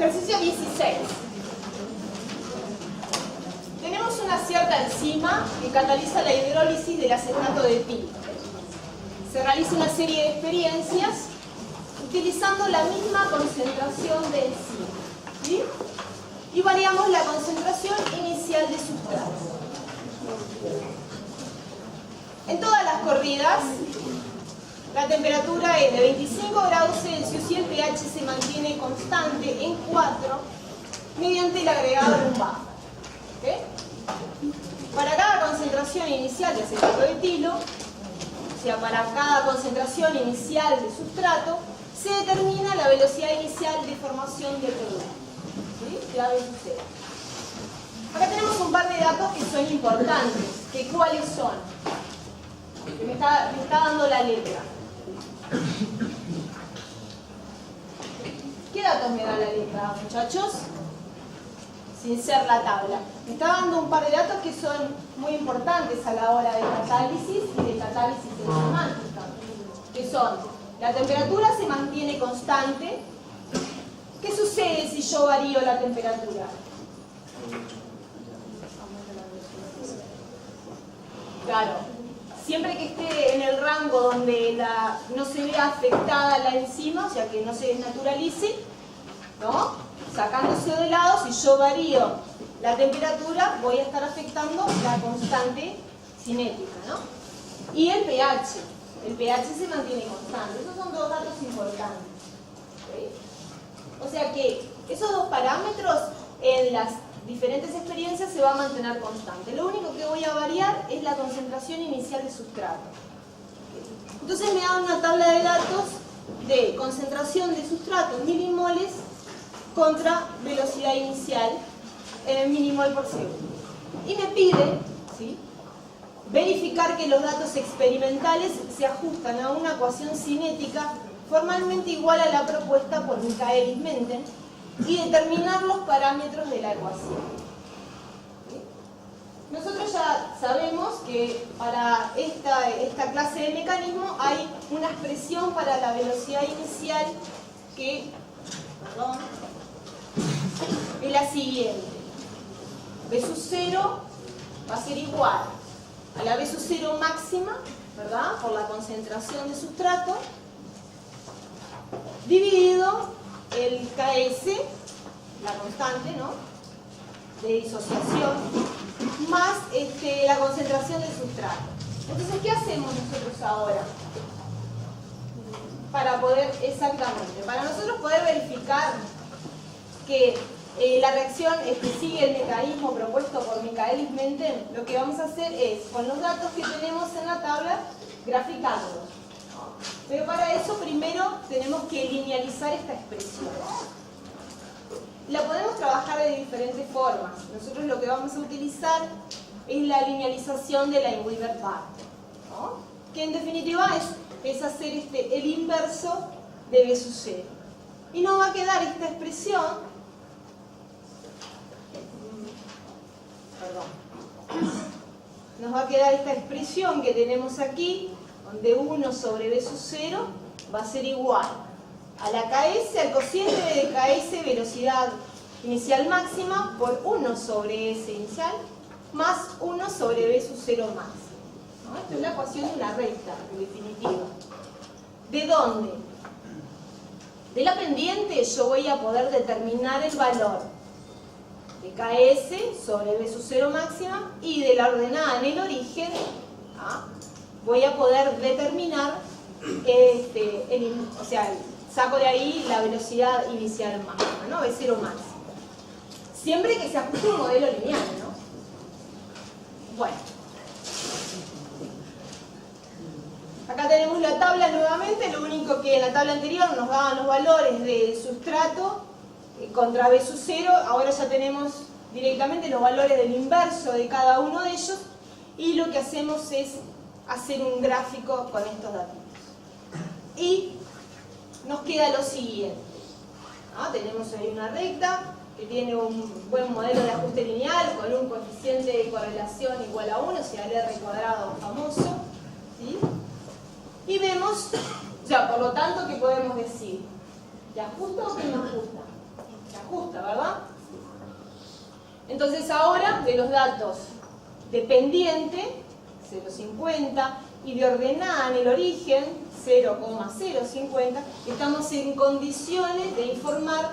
Ejercicio 16. Tenemos una cierta enzima que cataliza la hidrólisis del acetato de etilo. Se realiza una serie de experiencias utilizando la misma concentración de enzima, ¿sí? Y variamos la concentración inicial de sustrato. En todas las corridas, la temperatura es de 25 grados Celsius y el pH se mantiene constante en 4 mediante el agregado de un buffer. ¿Okay? Para cada concentración inicial de acetato de etilo, o sea, para cada concentración inicial de sustrato, se determina la velocidad inicial de formación del producto. ¿Sí? Ya ven ustedes. Acá tenemos un par de datos que son importantes. ¿Que cuáles son? Que me está dando la letra. ¿Qué datos me da la letra, muchachos? Sin ser la tabla. Me está dando un par de datos que son muy importantes a la hora de catálisis y de catálisis enzimática. Que son, la temperatura se mantiene constante. ¿Qué sucede si yo varío la temperatura? Claro, siempre que esté en el rango donde no se vea afectada la enzima, o sea que no se desnaturalice, ¿no? Sacándose de lado, si yo varío la temperatura, voy a estar afectando la constante cinética, ¿no? Y el pH. El pH se mantiene constante. Esos son dos datos importantes. ¿Okay? O sea que esos dos parámetros en las diferentes experiencias se va a mantener constante. Lo único que voy a variar es la concentración inicial de sustrato. Entonces me da una tabla de datos de concentración de sustrato en milimoles contra velocidad inicial en milimol por segundo. Y me pide, ¿sí?, verificar que los datos experimentales se ajustan a una ecuación cinética formalmente igual a la propuesta por Michaelis-Menten y determinar los parámetros de la ecuación. ¿Sí? Nosotros ya sabemos que para esta clase de mecanismo hay una expresión para la velocidad inicial que es la siguiente. V sub 0 va a ser igual a la V sub 0 máxima, ¿verdad?, por la concentración de sustrato, dividido el Ks, la constante, ¿no?, de disociación, más la concentración del sustrato. Entonces, ¿qué hacemos nosotros ahora? Para nosotros poder verificar que la reacción sigue el mecanismo propuesto por Michaelis-Menten, lo que vamos a hacer es, con los datos que tenemos en la tabla, graficarlos. Pero para eso primero tenemos que linealizar esta expresión. La podemos trabajar de diferentes formas. Nosotros lo que vamos a utilizar es la linealización de la Weber-Part, ¿no?, que en definitiva es hacer el inverso de V sub 0. Y nos va a quedar esta expresión, nos va a quedar esta expresión que tenemos aquí, donde 1 sobre V sub 0 va a ser igual a la Ks, al cociente de Ks, velocidad inicial máxima, por 1 sobre S inicial, más 1 sobre V sub 0 máximo, ¿no? Esta es la ecuación de una recta, en definitiva. ¿De dónde? De la pendiente yo voy a poder determinar el valor de Ks sobre V sub 0 máxima, y de la ordenada en el origen, ¿ah?, voy a poder determinar, saco de ahí la velocidad inicial máxima, ¿no?, V0 máxima. Siempre que se ajuste un modelo lineal, ¿no? Bueno. Acá tenemos la tabla nuevamente, lo único que en la tabla anterior nos daban los valores de sustrato contra V sub 0, ahora ya tenemos directamente los valores del inverso de cada uno de ellos, y lo que hacemos es hacer un gráfico con estos datos. Y nos queda lo siguiente, ¿no? Tenemos ahí una recta que tiene un buen modelo de ajuste lineal con un coeficiente de correlación igual a 1, o sea, el R cuadrado famoso, ¿sí? Y vemos, por lo tanto, ¿qué podemos decir? ¿Le ajusta o que no ajusta? ¿Le justa, ¿verdad? Entonces ahora de los datos de pendiente, 0,50, y de ordenada en el origen, 0,050, estamos en condiciones de informar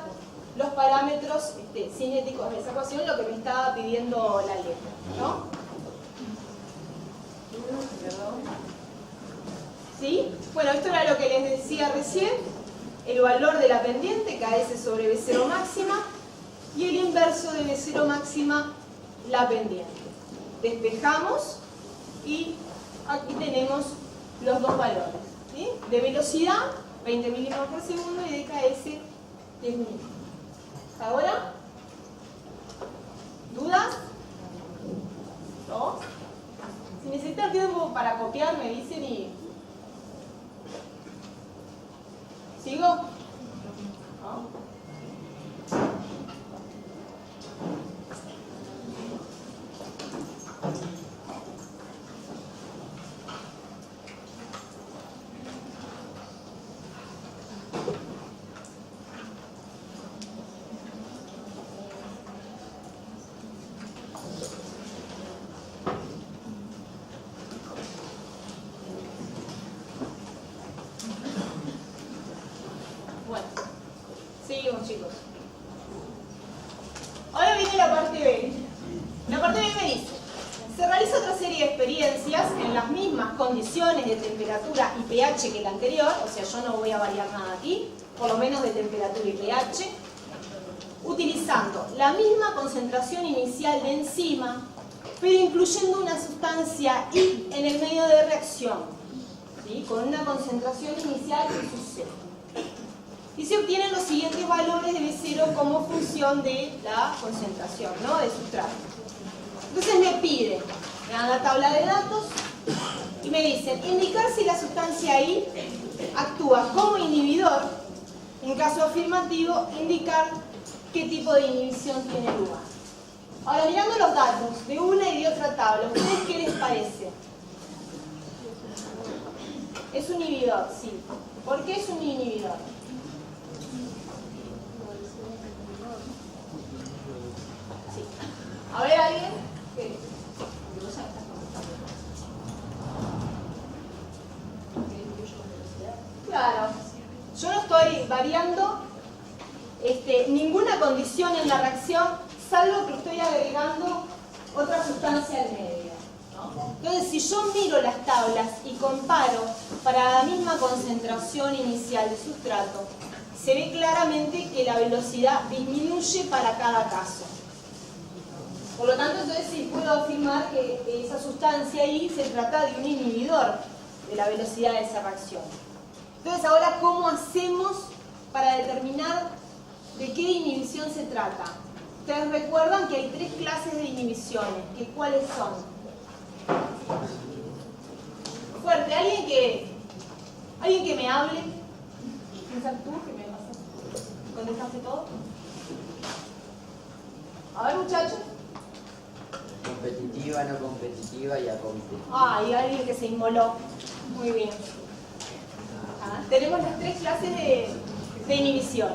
los parámetros cinéticos de esa ecuación, lo que me estaba pidiendo la letra, ¿no? ¿Sí? Bueno, esto era lo que les decía recién, el valor de la pendiente, KS sobre B0 máxima, y el inverso de B0 máxima, la pendiente. Despejamos y aquí tenemos los dos valores, ¿sí? De velocidad, 20 milímetros por segundo, y de KS, 10 milímetros. ¿Ahora? ¿Dudas? ¿No? Si necesitan tiempo para copiar, me dicen y... ¿Sigo? ¿No? Seguimos, chicos. Ahora viene la parte B. La parte B me dice, se realiza otra serie de experiencias en las mismas condiciones de temperatura y pH que la anterior, o sea, yo no voy a variar nada aquí, por lo menos de temperatura y pH, utilizando la misma concentración inicial de enzima, pero incluyendo una sustancia I en el medio de reacción, ¿sí? Con una concentración inicial de su C. Y se obtienen los siguientes valores de B0 como función de la concentración, ¿no? De sustrato. Entonces me piden, me dan la tabla de datos y me dicen indicar si la sustancia I actúa como inhibidor. En caso afirmativo, indicar qué tipo de inhibición tiene lugar. Ahora, mirando los datos de una y de otra tabla, ¿ustedes qué les parece? Es un inhibidor, sí. ¿Por qué es un inhibidor? Sí. A ver, ¿alguien? ¿Qué? Claro. Yo no estoy variando ninguna condición en la reacción, salvo que estoy agregando otra sustancia al medio, ¿no? Entonces, si yo miro las tablas y comparo para la misma concentración inicial de sustrato, se ve claramente que la velocidad disminuye para cada caso. Por lo tanto, entonces sí puedo afirmar que esa sustancia ahí se trata de un inhibidor de la velocidad de esa reacción. Entonces, ahora, ¿cómo hacemos para determinar de qué inhibición se trata? Ustedes recuerdan que hay 3 clases de inhibiciones. ¿Cuáles son? Fuerte, alguien que me hable. ¿Piensas tú que me vas a contestaste todo? A ver, muchachos. Competitiva, no competitiva y acompetitiva. Ah, y alguien que se inmoló. Muy bien. Tenemos las 3 clases de inhibición.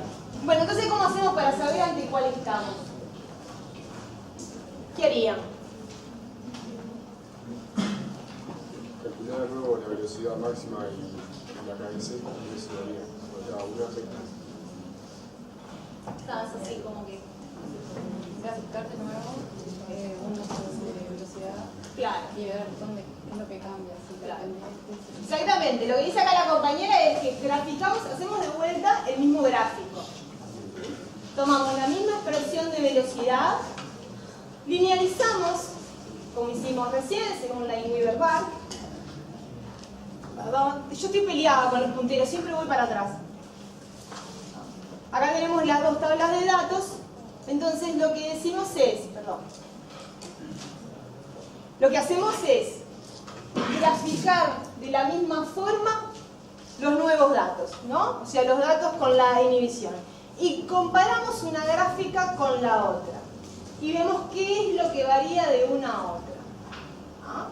Bueno, entonces, ¿cómo hacemos para saber ante cuál estamos? ¿Qué harían? Calcular de nuevo la velocidad máxima y la KS, y eso daría. O sea, una afecta. Estás así como que... Graficarte nuevo, uno de velocidad Claro. y ver dónde es lo que cambia. Si Claro. depende. Exactamente, lo que dice acá la compañera es que graficamos, hacemos de vuelta el mismo gráfico. Tomamos la misma expresión de velocidad, linealizamos, como hicimos recién, según la Weber-Bar. Perdón, yo estoy peleada con los punteros, siempre voy para atrás. Acá tenemos las 2 tablas de datos, entonces lo que decimos es, lo que hacemos es graficar de la misma forma los nuevos datos, ¿no? O sea, los datos con la inhibición. Y comparamos una gráfica con la otra. Y vemos qué es lo que varía de una a otra. ¿Ah?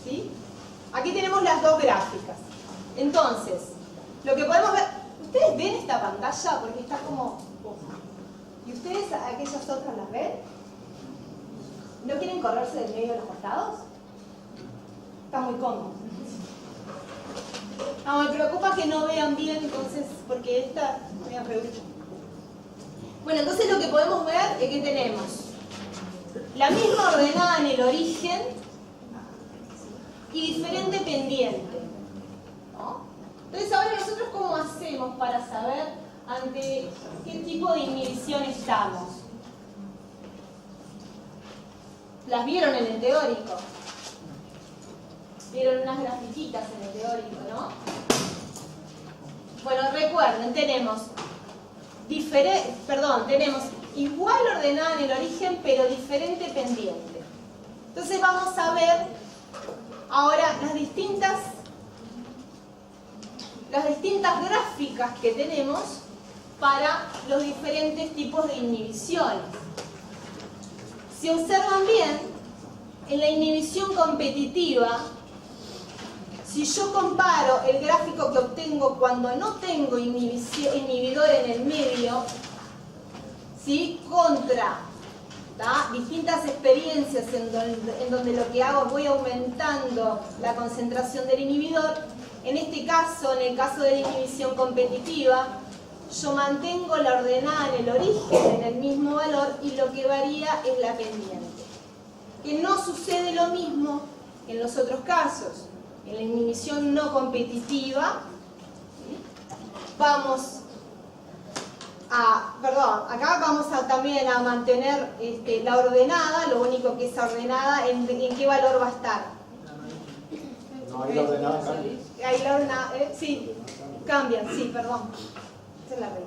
¿Sí? Aquí tenemos las 2 gráficas. Entonces, lo que podemos ver... ¿Ustedes ven esta pantalla? Porque está como... ¿Y ustedes aquellas otras las ven? ¿No quieren correrse del medio de los costados? Está muy cómodo. No, me preocupa que no vean bien, entonces, porque esta me voy a reír. Bueno, entonces lo que podemos ver es que tenemos la misma ordenada en el origen y diferente pendiente, ¿no? Entonces ahora nosotros ¿cómo hacemos para saber ante qué tipo de inhibición estamos? ¿Las vieron en el teórico? Vieron unas grafiquitas en el teórico, ¿no? Bueno, recuerden, tenemos igual ordenada en el origen, pero diferente pendiente. Entonces vamos a ver ahora las distintas gráficas que tenemos para los diferentes tipos de inhibiciones. Si observan bien, en la inhibición competitiva, si yo comparo el gráfico que obtengo cuando no tengo inhibidor en el medio, ¿sí?, contra distintas experiencias en donde lo que hago es voy aumentando la concentración del inhibidor, en este caso, en el caso de la inhibición competitiva, yo mantengo la ordenada en el origen, en el mismo valor, y lo que varía es la pendiente. Que no sucede lo mismo en los otros casos. En la inhibición no competitiva, acá vamos a también a mantener la ordenada, lo único que es ordenada, ¿en qué valor va a estar? No, ahí la ordenada cambia. Ahí la ordenada, sí, cambia, sí, perdón. Esa es la regla.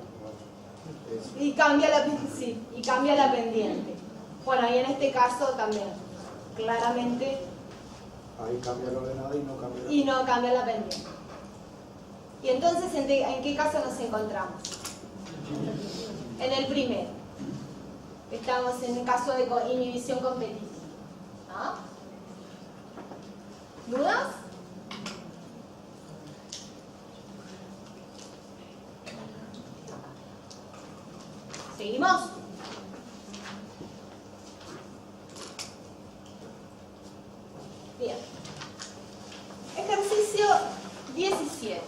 Y cambia la pendiente. Bueno, y en este caso también, claramente. Ahí cambia la ordenada y no cambia la pendiente. Y entonces, ¿en qué caso nos encontramos? En el primero. Estamos en el caso de inhibición competitiva. ¿Ah? ¿Dudas? ¿Seguimos? Bien. Ejercicio 17.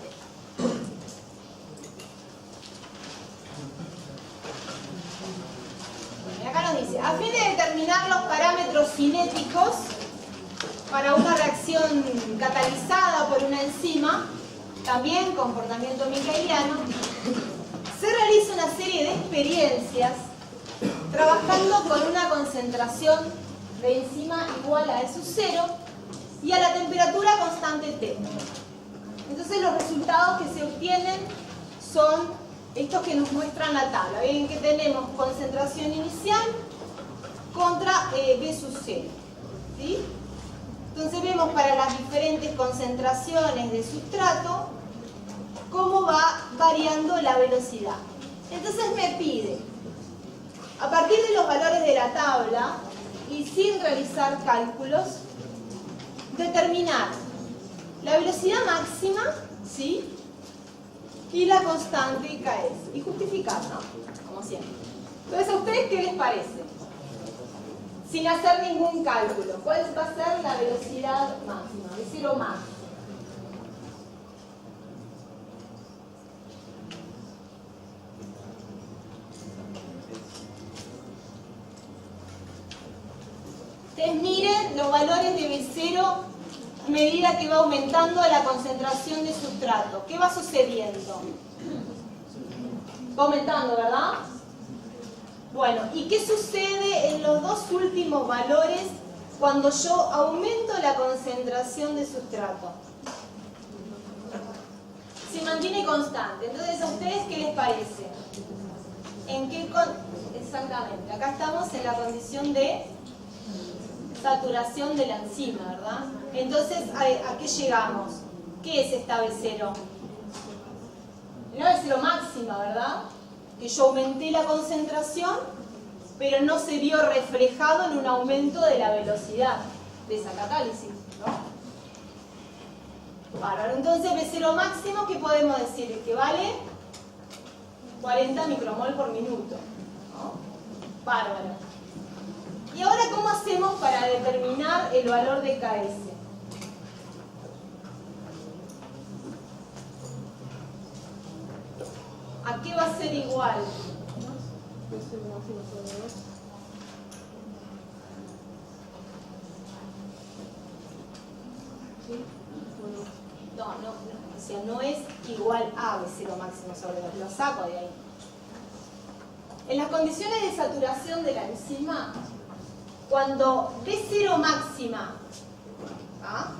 Y acá nos dice, a fin de determinar los parámetros cinéticos para una reacción catalizada por una enzima, también comportamiento micaeliano, se realiza una serie de experiencias trabajando con una concentración de enzima igual a E sub 0 y a la temperatura constante T. Entonces los resultados que se obtienen son estos que nos muestran la tabla. Ven que tenemos concentración inicial contra B sub 0. ¿Sí? Entonces vemos para las diferentes concentraciones de sustrato cómo va variando la velocidad. Entonces me pide, a partir de los valores de la tabla y sin realizar cálculos, determinar la velocidad máxima, ¿sí?, y la constante KS, y justificar, ¿no?, como siempre. Entonces, ¿a ustedes qué les parece? Sin hacer ningún cálculo, ¿cuál va a ser la velocidad máxima? De 0 más. Ustedes miren los valores de B0 a medida que va aumentando la concentración de sustrato. ¿Qué va sucediendo? Va aumentando, ¿verdad? Bueno, ¿y qué sucede en los dos últimos valores cuando yo aumento la concentración de sustrato? Se mantiene constante. Entonces, ¿a ustedes qué les parece? Exactamente. Acá estamos en la condición de saturación de la enzima, ¿verdad? Entonces, ¿a qué llegamos? ¿Qué es esta B0? La B0 máxima, ¿verdad? Que yo aumenté la concentración, pero no se vio reflejado en un aumento de la velocidad de esa catálisis, ¿no? Bárbaro. Entonces, B0 máximo, ¿qué podemos decir? Que vale 40 micromol por minuto, ¿no? Bárbaro. ¿Y ahora cómo hacemos para determinar el valor de KS? ¿A qué va a ser igual? No, o sea, no es igual a B0 máximo sobre 2, lo saco de ahí. En las condiciones de saturación de la enzima, cuando B0 máxima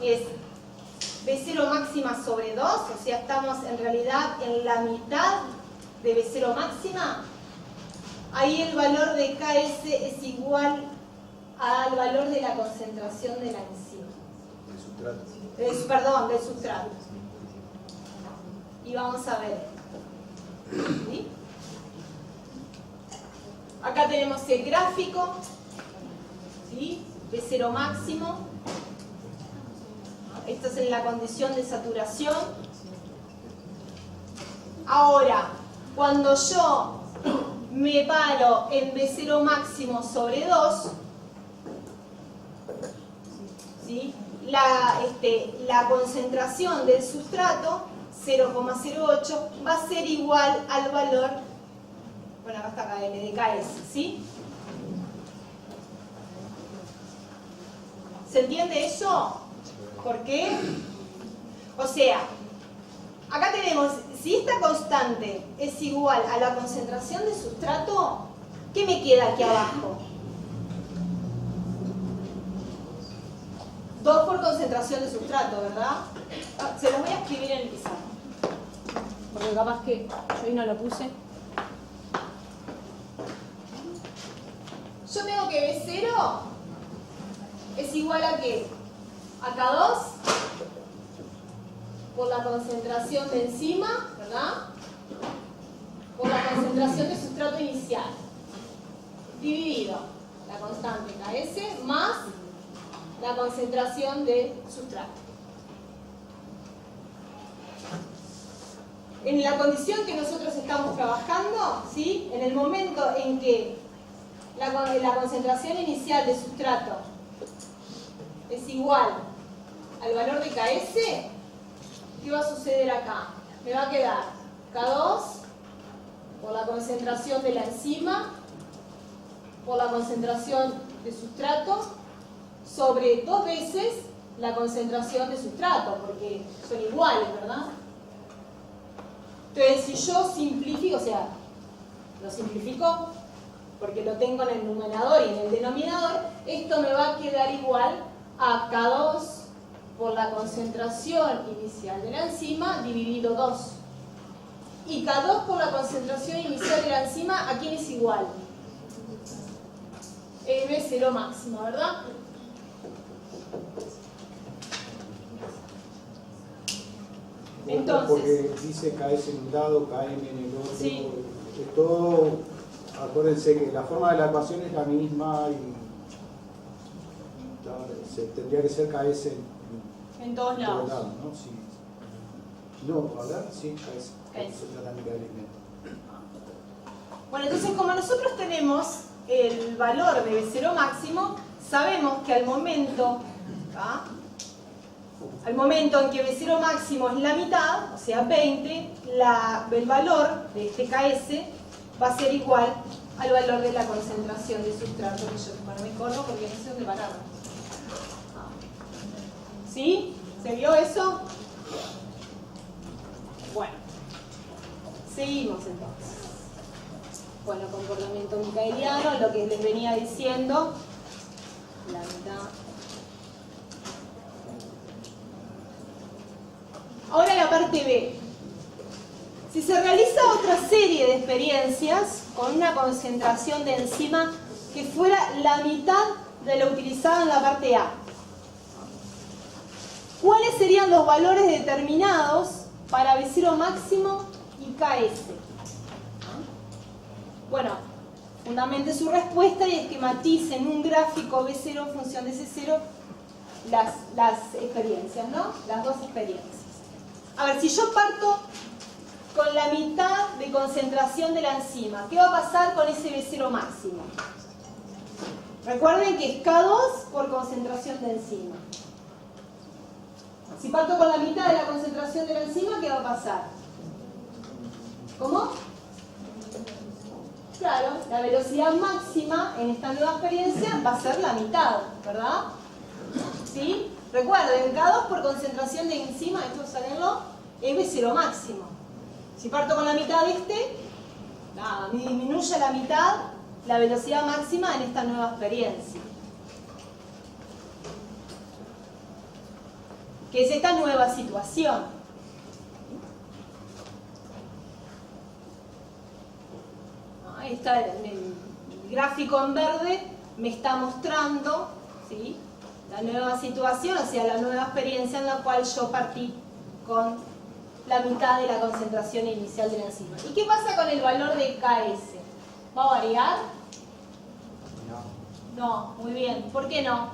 es B0 máxima sobre 2, o sea, estamos en realidad en la mitad de B0 máxima, ahí el valor de KS es igual al valor de la concentración de la enzima. Del sustrato. Y vamos a ver. ¿Sí? Acá tenemos el gráfico. ¿Sí? B0 máximo. Esto es en la condición de saturación. Ahora, cuando yo me paro en B0 máximo sobre 2, ¿sí? La concentración del sustrato, 0,08, va a ser igual al valor, bueno, acá está KL de KS, ¿sí? ¿Se entiende eso? ¿Por qué? O sea, acá tenemos, si esta constante es igual a la concentración de sustrato, ¿qué me queda aquí abajo? 2 por concentración de sustrato, ¿verdad? Se los voy a escribir en el pizarro, porque capaz que yo ahí no lo puse. Yo tengo que B0 es igual a ¿qué? A K2 por la concentración de enzima, ¿verdad? Por la concentración de sustrato inicial, dividido la constante KS más la concentración de sustrato. En la condición que nosotros estamos trabajando, ¿sí? En el momento en que la concentración inicial de sustrato es igual al valor de KS, ¿qué va a suceder acá? Me va a quedar K2 por la concentración de la enzima por la concentración de sustrato sobre 2 veces la concentración de sustrato, porque son iguales, ¿verdad? Entonces, si yo simplifico, o sea, lo simplifico porque lo tengo en el numerador y en el denominador, esto me va a quedar igual a K2 por la concentración inicial de la enzima dividido 2. Y K2 por la concentración inicial de la enzima, ¿a quién es igual? B0 máximo, ¿verdad? Entonces, porque dice KS en un lado, KM en el otro, sí. Es todo, acuérdense que la forma de la ecuación es la misma y tendría que ser KS en todos lados. ¿no? Sí. No, a ver, sí, KS. Bueno, entonces como nosotros tenemos el valor de B0 máximo, sabemos que al momento en que B0 máximo es la mitad, o sea 20, el valor de este KS va a ser igual al valor de la concentración de sustrato, que yo bueno, me corro porque no sé dónde pararlo. ¿Sí? ¿Se vio eso? Bueno, seguimos entonces. Bueno, comportamiento micaeliano, lo que les venía diciendo, la mitad. Ahora la parte B. Si se realiza otra serie de experiencias con una concentración de enzima que fuera la mitad de la utilizada en la parte A, ¿cuáles serían los valores determinados para B0 máximo y KS? Bueno, fundamente su respuesta y esquematice en un gráfico B0 en función de C0 las experiencias, ¿no? Las dos experiencias. A ver, si yo parto con la mitad de concentración de la enzima. ¿Qué va a pasar con ese B0 máximo? Recuerden que es K2 por concentración de enzima. Si parto con la mitad de la concentración de la enzima, ¿qué va a pasar? ¿Cómo? Claro, la velocidad máxima en esta nueva experiencia va a ser la mitad, ¿verdad? ¿Sí? Recuerden, K2 por concentración de enzima, esto sabenlo, es B0 máximo. Si parto con la mitad de nada, me disminuye a la mitad la velocidad máxima en esta nueva experiencia. Que es esta nueva situación. Ahí está el gráfico en verde, me está mostrando, ¿sí?, la nueva situación, o sea, la nueva experiencia en la cual yo partí con la mitad de la concentración inicial de la enzima. ¿Y qué pasa con el valor de Ks? ¿Va a variar? No. No, muy bien. ¿Por qué no?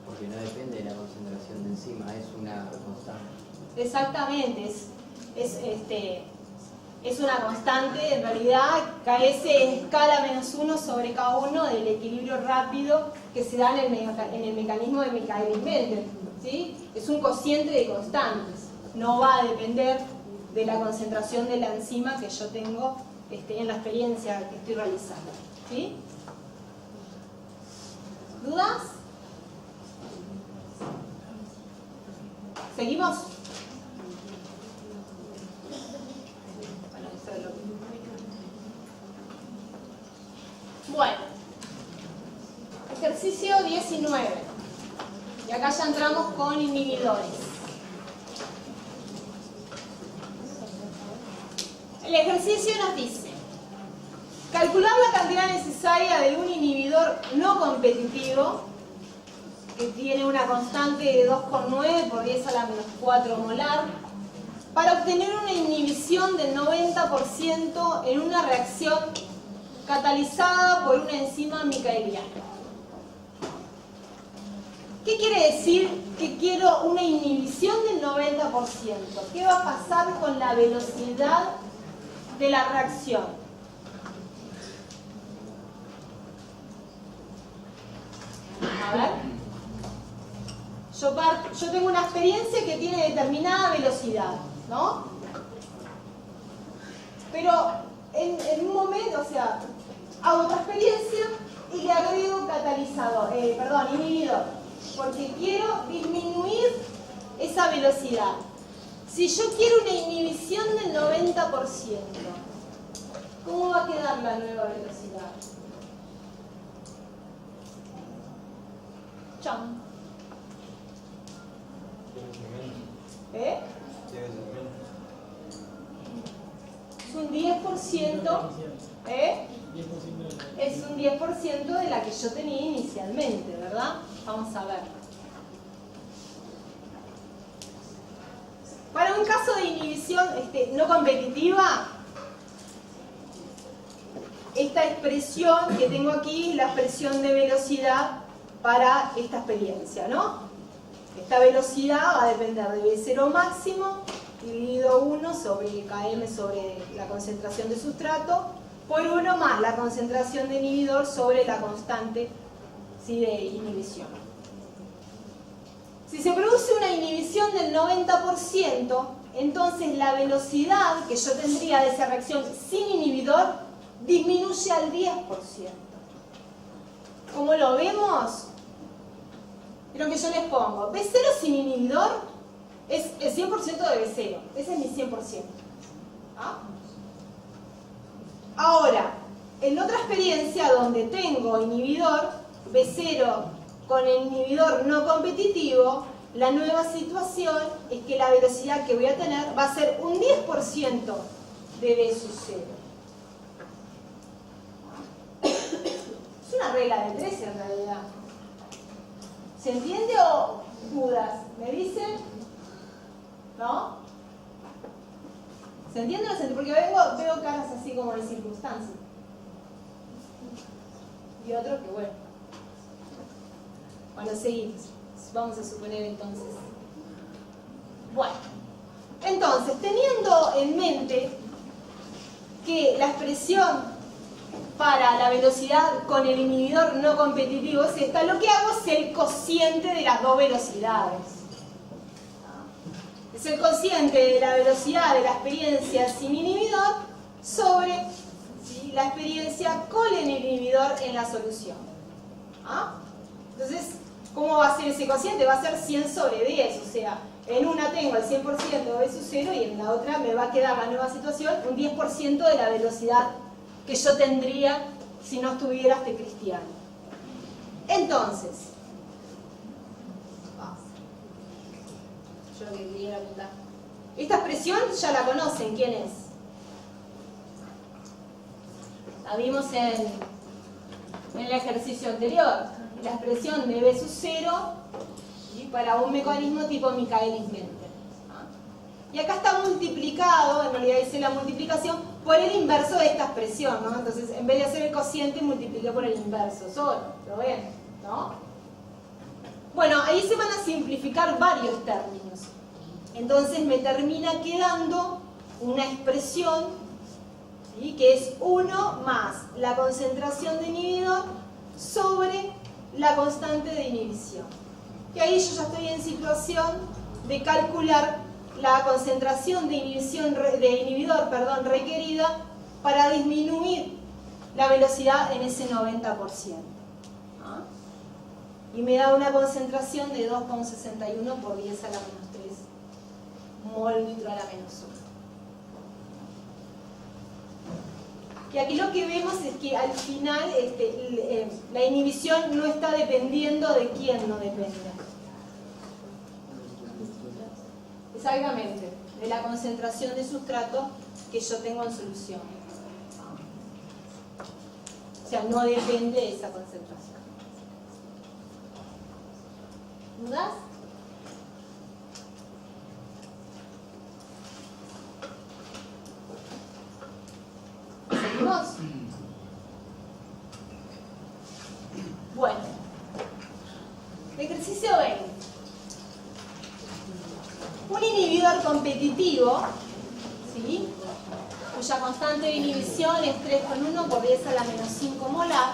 Porque no depende de la concentración de enzima, es una constante. Exactamente, es una constante. En realidad, Ks es K-1 sobre K1 del equilibrio rápido que se da en el mecanismo de Michaelis-Menten, ¿sí? Es un cociente de constantes. No va a depender de la concentración de la enzima que yo tengo en la experiencia que estoy realizando, ¿sí? ¿Dudas? ¿Seguimos? Bueno, ejercicio 19. Y acá ya entramos con inhibidores. El ejercicio nos dice: calcular la cantidad necesaria de un inhibidor no competitivo que tiene una constante de 2,9 por 10 a la menos 4 molar para obtener una inhibición del 90% en una reacción catalizada por una enzima micaeliana. ¿Qué quiere decir que quiero una inhibición del 90%? ¿Qué va a pasar con la velocidad de la reacción? A ver. Yo tengo una experiencia que tiene determinada velocidad, ¿no? Pero en un momento, o sea, hago otra experiencia y le agrego inhibidor, porque quiero disminuir esa velocidad. Si yo quiero una inhibición del 90%, ¿cómo va a quedar la nueva velocidad? Chan. ¿Eh? Es un 10%, ¿eh? Es un 10% de la que yo tenía inicialmente, ¿verdad? Vamos a ver. Para un caso de inhibición no competitiva, esta expresión que tengo aquí es la expresión de velocidad para esta experiencia, ¿no? Esta velocidad va a depender de B0 máximo dividido 1 sobre Km sobre la concentración de sustrato por 1 más la concentración de inhibidor sobre la constante, ¿sí?, de inhibición. Si se produce una inhibición del 90%, entonces la velocidad que yo tendría de esa reacción sin inhibidor disminuye al 10%. ¿Cómo lo vemos? Lo que yo les pongo, B0 sin inhibidor es el 100% de B0. Ese es mi 100%. ¿Ah? Ahora, en otra experiencia donde tengo inhibidor, B0 con el inhibidor no competitivo, la nueva situación es que la velocidad que voy a tener va a ser un 10% de B sub 0. Es una regla de 3 en realidad. ¿Se entiende o dudas? ¿Me dicen? ¿No? ¿Se entiende o no se entiende? Porque veo caras así como de circunstancia. Y otro que bueno. Bueno, seguimos. Vamos a suponer entonces. Bueno. Entonces, teniendo en mente que la expresión para la velocidad con el inhibidor no competitivo es esta, lo que hago es el cociente de las dos velocidades. Es el cociente de la velocidad de la experiencia sin inhibidor sobre, ¿sí?, la experiencia con el inhibidor en la solución. ¿Ah? Entonces, ¿cómo va a ser ese cociente? Va a ser 100 sobre 10, o sea, en una tengo el 100% de V sub 0 y en la otra me va a quedar la nueva situación un 10% de la velocidad que yo tendría si no estuviera este cristiano. Entonces, yo lo que quería apuntar. Esta expresión ya la conocen, ¿quién es? La vimos en el ejercicio anterior. La expresión de V sub 0, ¿sí?, para un mecanismo tipo Michaelis-Menten. Y acá está multiplicado, en realidad hice la multiplicación, por el inverso de esta expresión, ¿no? Entonces, en vez de hacer el cociente, multipliqué por el inverso solo. ¿Lo ven? ¿No? Bueno, ahí se van a simplificar varios términos. Entonces me termina quedando una expresión, ¿sí?, que es 1 más la concentración de inhibidor sobre la constante de inhibición. Y ahí yo ya estoy en situación de calcular la concentración de inhibidor requerida para disminuir la velocidad en ese 90%. ¿Ah? Y me da una concentración de 2,61 por 10 a la menos 3 mol litro a la menos 1. Y aquí lo que vemos es que al final la inhibición no está dependiendo de quién no depende. Exactamente, de la concentración de sustrato que yo tengo en solución. O sea, no depende de esa concentración. ¿Dudas? ¿Seguimos? Bueno, ejercicio 20. Un inhibidor competitivo, ¿sí?, cuya constante de inhibición es 3,1 por 10 a la menos 5 molar,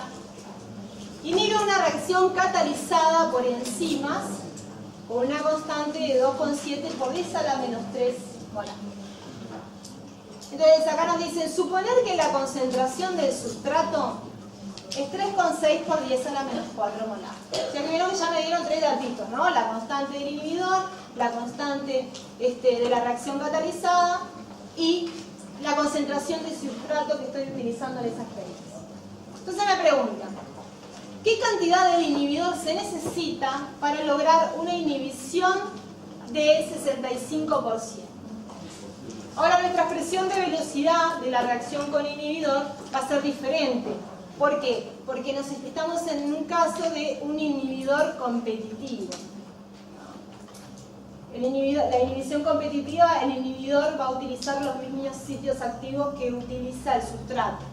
inhibe una reacción catalizada por enzimas con una constante de 2,7 por 10 a la menos 3 molar. Entonces acá nos dicen, suponer que la concentración del sustrato es 3,6 por 10 a la menos 4 molar. O sea que vieron que ya me dieron 3 datitos, ¿no? La constante del inhibidor, la constante de la reacción catalizada y la concentración de sustrato que estoy utilizando en esa experiencia. Entonces me preguntan, ¿qué cantidad de inhibidor se necesita para lograr una inhibición del 65%? Ahora nuestra expresión de velocidad de la reacción con inhibidor va a ser diferente. ¿Por qué? Porque estamos en un caso de un inhibidor competitivo. La inhibición competitiva, el inhibidor va a utilizar los mismos sitios activos que utiliza el sustrato.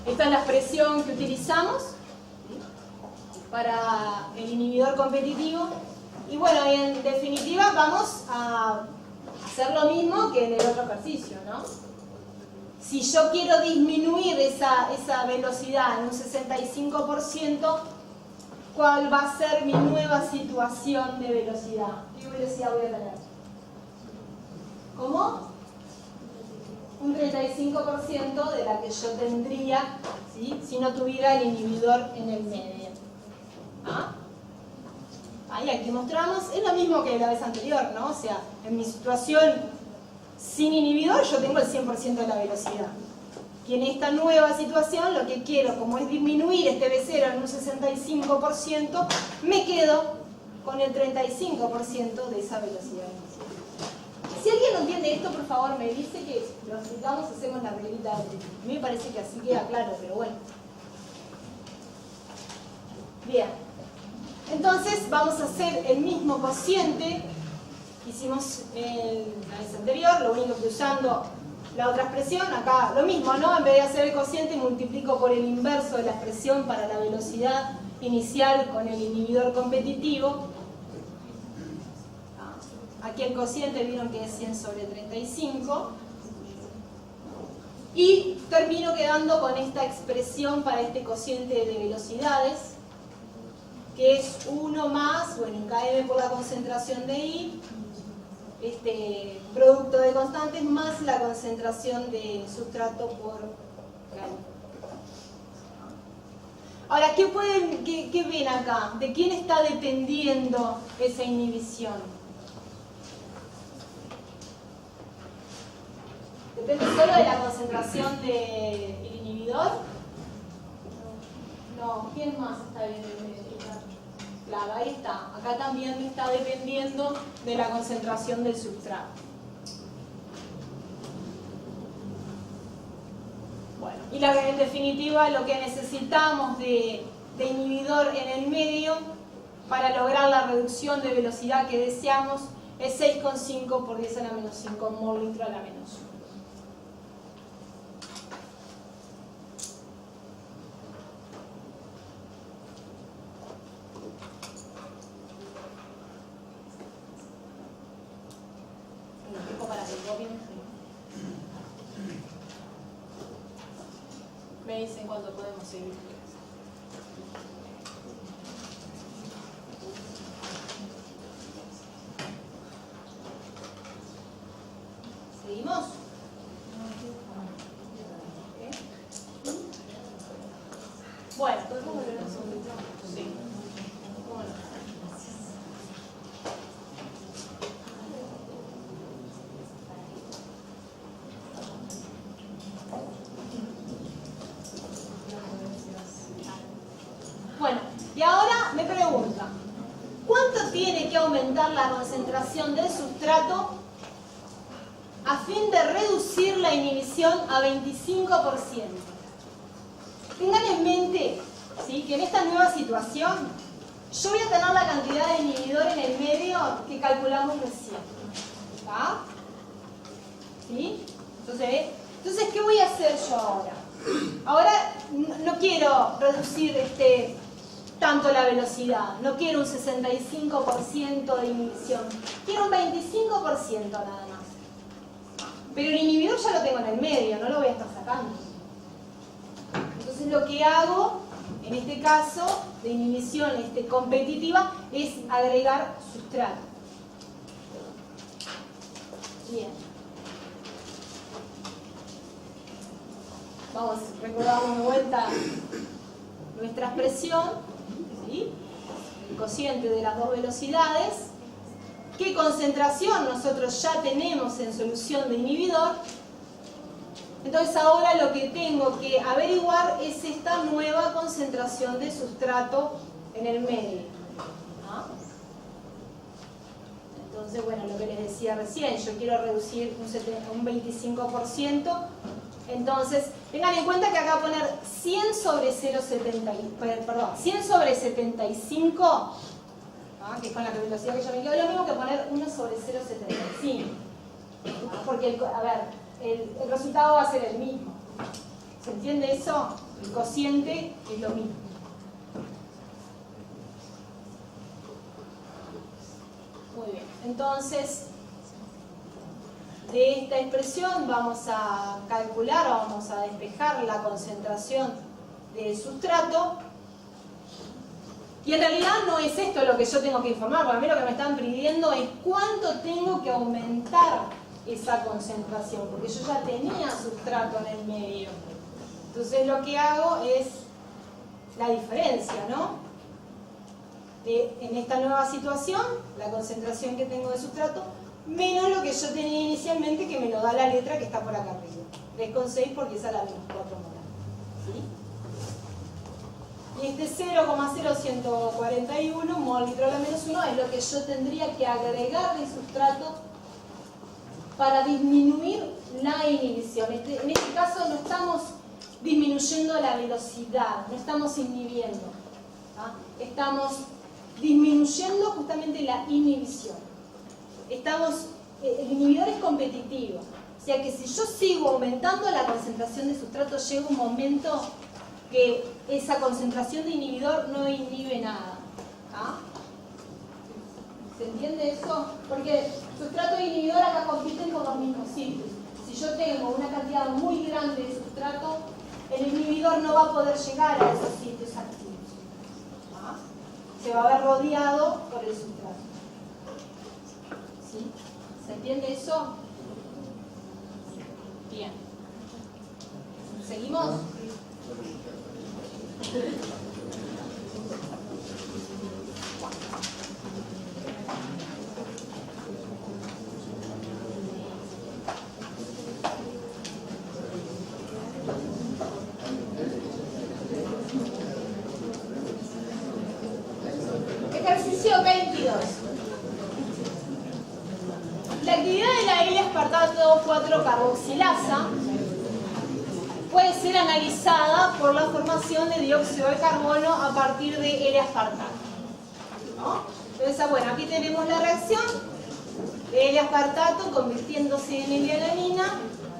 Esta es la expresión que utilizamos, ¿sí?, para el inhibidor competitivo. Y bueno, en definitiva vamos a hacer lo mismo que en el otro ejercicio, ¿no? Si yo quiero disminuir esa velocidad en un 65%, ¿cuál va a ser mi nueva situación de velocidad? ¿Qué velocidad voy a tener? ¿Cómo? Un 35% de la que yo tendría, ¿sí?, si no tuviera el inhibidor en el medio. ¿Ah? Ahí aquí mostramos, es lo mismo que la vez anterior, ¿no? O sea, en mi situación sin inhibidor yo tengo el 100% de la velocidad. Y en esta nueva situación lo que quiero, como es disminuir este V0 en un 65%, me quedo con el 35% de esa velocidad inicial. Si alguien no entiende esto, por favor me dice que lo explicamos, hacemos la reglita. A mí me parece que así queda claro, pero bueno. Bien. Entonces vamos a hacer el mismo cociente que hicimos en la vez anterior, lo único que usando la otra expresión, acá lo mismo, ¿no? En vez de hacer el cociente multiplico por el inverso de la expresión para la velocidad inicial con el inhibidor competitivo. aquí el cociente vieron que es 100 sobre 35. Y termino quedando con esta expresión para este cociente de velocidades, que es 1 más, bueno, km por la concentración de I, este producto de constantes más la concentración de sustrato por gramo. Ahora, ¿qué ven acá? ¿De quién está dependiendo esa inhibición? ¿Depende solo de la concentración del inhibidor? No, ¿quién más está bien? Claro, ahí está. Acá también está dependiendo de la concentración del sustrato. Bueno, y en definitiva lo que necesitamos de inhibidor en el medio para lograr la reducción de velocidad que deseamos es 6,5 por 10 a la menos 5 mol litro a la menos 1. Me dicen cuándo podemos seguir. ¿Seguimos? Bueno, ¿podemos volver un segundito? Sí. ¿Cómo no? Bueno, y ahora me pregunta, ¿cuánto tiene que aumentar la concentración del sustrato a fin de reducir la inhibición a 25%? Tengan en mente, ¿sí?, que en esta nueva situación yo voy a tener la cantidad de inhibidor en el medio que calculamos recién. ¿Está? ¿Sí? Entonces, ¿qué voy a hacer yo ahora? Ahora no quiero reducir tanto la velocidad, no quiero un 65% de inhibición, quiero un 25% nada más. Pero el inhibidor ya lo tengo en el medio, no lo voy a estar sacando. Entonces lo que hago, en este caso, de inhibición competitiva, es agregar sustrato. Bien. Vamos, recordamos de vuelta nuestra expresión, ¿sí?, el cociente de las dos velocidades. ¿Qué concentración nosotros ya tenemos en solución de inhibidor? Entonces ahora lo que tengo que averiguar es esta nueva concentración de sustrato en el medio. ¿Ah? Entonces, bueno, lo que les decía recién, yo quiero reducir un 25%. Entonces, tengan en cuenta que acá poner 100 sobre 100 sobre 75, ¿ah?, que es con la velocidad que yo me quedo, es lo mismo que poner 1 sobre 0,75. ¿Ah? Porque, el resultado va a ser el mismo. ¿Se entiende eso? El cociente es lo mismo. Muy bien. Entonces, de esta expresión vamos a calcular, vamos a despejar la concentración del sustrato. Y en realidad no es esto lo que yo tengo que informar, porque a mí lo que me están pidiendo es cuánto tengo que aumentar esa concentración, porque yo ya tenía sustrato en el medio. Entonces lo que hago es la diferencia, ¿no? En esta nueva situación, la concentración que tengo de sustrato menos lo que yo tenía inicialmente, que me lo da la letra que está por acá arriba. 3,6 porque es a la menos 4 molar. ¿Sí? Y este 0,0141 mol litro a la menos 1 es lo que yo tendría que agregar de sustrato para disminuir la inhibición. En este caso no estamos disminuyendo la velocidad, no estamos inhibiendo, ¿ah? Estamos disminuyendo justamente la inhibición. El inhibidor es competitivo, o sea que si yo sigo aumentando la concentración de sustrato, llega un momento que esa concentración de inhibidor no inhibe nada. ¿Ah? ¿Se entiende? entiende eso? Porque sustrato e inhibidor acá compiten por los mismos sitios. Si yo tengo una cantidad muy grande de sustrato, el inhibidor no va a poder llegar a esos sitios activos. ¿Ah? Se va a ver rodeado por el sustrato. ¿Sí? ¿Se entiende eso? Bien. ¿Seguimos? Ejercicio 22. La actividad de la L-aspartato 4-carboxilasa puede ser analizada por la formación de dióxido de carbono a partir de L-aspartato. ¿No? Entonces, bueno, aquí tenemos la reacción de L-aspartato convirtiéndose en L-alanina,